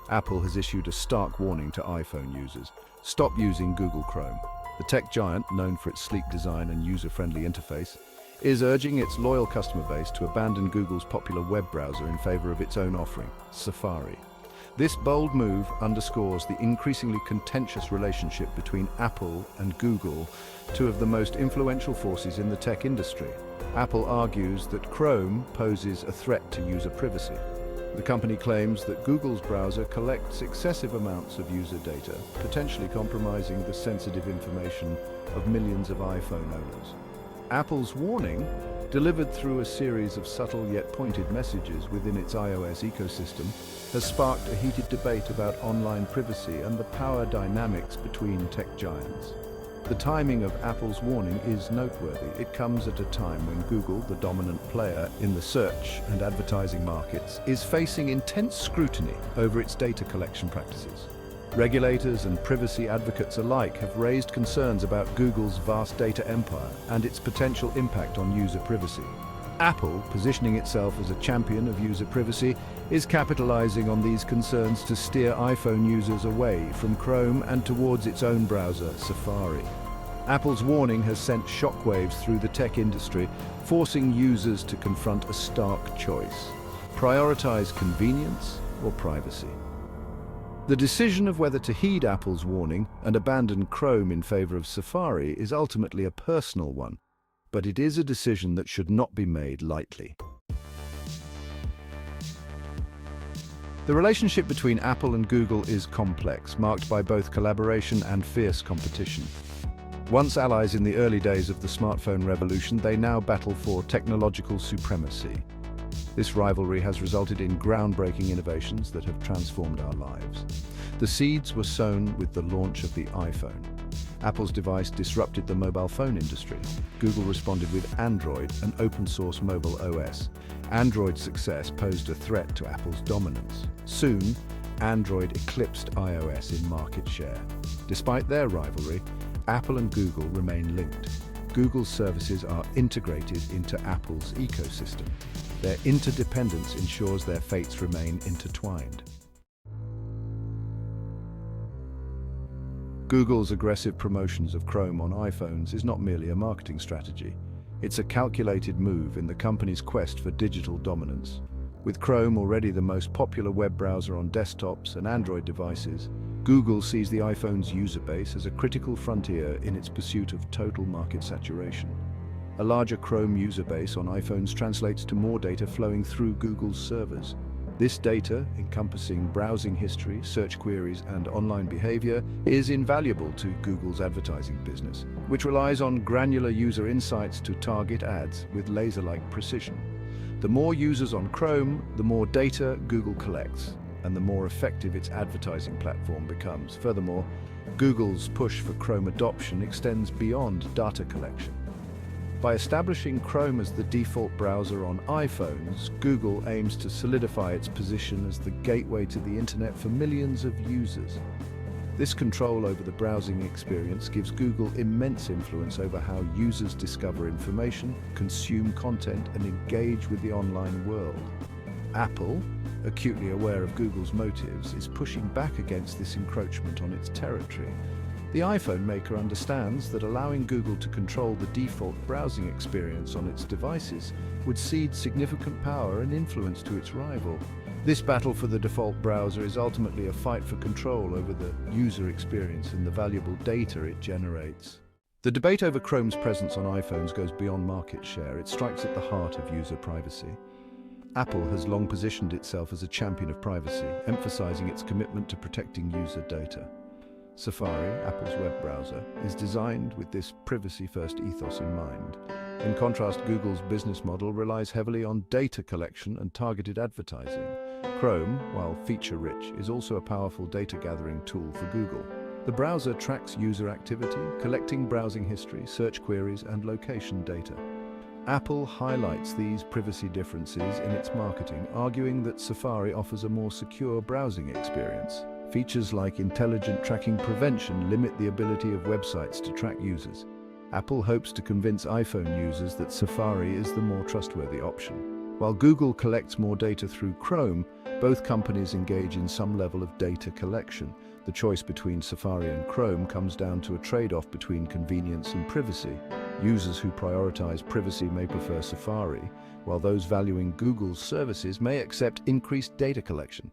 Apple has issued a stark warning to iPhone users. Stop using Google Chrome. The tech giant, known for its sleek design and user-friendly interface, is urging its loyal customer base to abandon Google's popular web browser in favor of its own offering, Safari. This bold move underscores the increasingly contentious relationship between Apple and Google, two of the most influential forces in the tech industry. Apple argues that Chrome poses a threat to user privacy. The company claims that Google's browser collects excessive amounts of user data, potentially compromising the sensitive information of millions of iPhone owners. Apple's warning, delivered through a series of subtle yet pointed messages within its iOS ecosystem, has sparked a heated debate about online privacy and the power dynamics between tech giants. The timing of Apple's warning is noteworthy. It comes at a time when Google, the dominant player in the search and advertising markets, is facing intense scrutiny over its data collection practices. Regulators and privacy advocates alike have raised concerns about Google's vast data empire and its potential impact on user privacy. Apple, positioning itself as a champion of user privacy, is capitalizing on these concerns to steer iPhone users away from Chrome and towards its own browser, Safari. Apple's warning has sent shockwaves through the tech industry, forcing users to confront a stark choice: prioritize convenience or privacy. The decision of whether to heed Apple's warning and abandon Chrome in favor of Safari is ultimately a personal one, but it is a decision that should not be made lightly. The relationship between Apple and Google is complex, marked by both collaboration and fierce competition. Once allies in the early days of the smartphone revolution, they now battle for technological supremacy. This rivalry has resulted in groundbreaking innovations that have transformed our lives. The seeds were sown with the launch of the iPhone. Apple's device disrupted the mobile phone industry. Google responded with Android, an open-source mobile OS. Android's success posed a threat to Apple's dominance. Soon, Android eclipsed iOS in market share. Despite their rivalry, Apple and Google remain linked. Google's services are integrated into Apple's ecosystem. Their interdependence ensures their fates remain intertwined. Google's aggressive promotions of Chrome on iPhones is not merely a marketing strategy. It's a calculated move in the company's quest for digital dominance. With Chrome already the most popular web browser on desktops and Android devices, Google sees the iPhone's user base as a critical frontier in its pursuit of total market saturation. A larger Chrome user base on iPhones translates to more data flowing through Google's servers. This data, encompassing browsing history, search queries, and online behavior, is invaluable to Google's advertising business, which relies on granular user insights to target ads with laser-like precision. The more users on Chrome, the more data Google collects, and the more effective its advertising platform becomes. Furthermore, Google's push for Chrome adoption extends beyond data collection. By establishing Chrome as the default browser on iPhones, Google aims to solidify its position as the gateway to the internet for millions of users. This control over the browsing experience gives Google immense influence over how users discover information, consume content, and engage with the online world. Apple, acutely aware of Google's motives, is pushing back against this encroachment on its territory. The iPhone maker understands that allowing Google to control the default browsing experience on its devices would cede significant power and influence to its rival. This battle for the default browser is ultimately a fight for control over the user experience and the valuable data it generates. The debate over Chrome's presence on iPhones goes beyond market share. It strikes at the heart of user privacy. Apple has long positioned itself as a champion of privacy, emphasizing its commitment to protecting user data. Safari, Apple's web browser, is designed with this privacy-first ethos in mind. In contrast, Google's business model relies heavily on data collection and targeted advertising. Chrome, while feature-rich, is also a powerful data-gathering tool for Google. The browser tracks user activity, collecting browsing history, search queries, and location data. Apple highlights these privacy differences in its marketing, arguing that Safari offers a more secure browsing experience. Features like intelligent tracking prevention limit the ability of websites to track users. Apple hopes to convince iPhone users that Safari is the more trustworthy option. While Google collects more data through Chrome, Both companies engage in some level of data collection. The choice between Safari and Chrome comes down to a trade-off between convenience and privacy. Users who prioritize privacy may prefer Safari, while those valuing Google's services may accept increased data collection.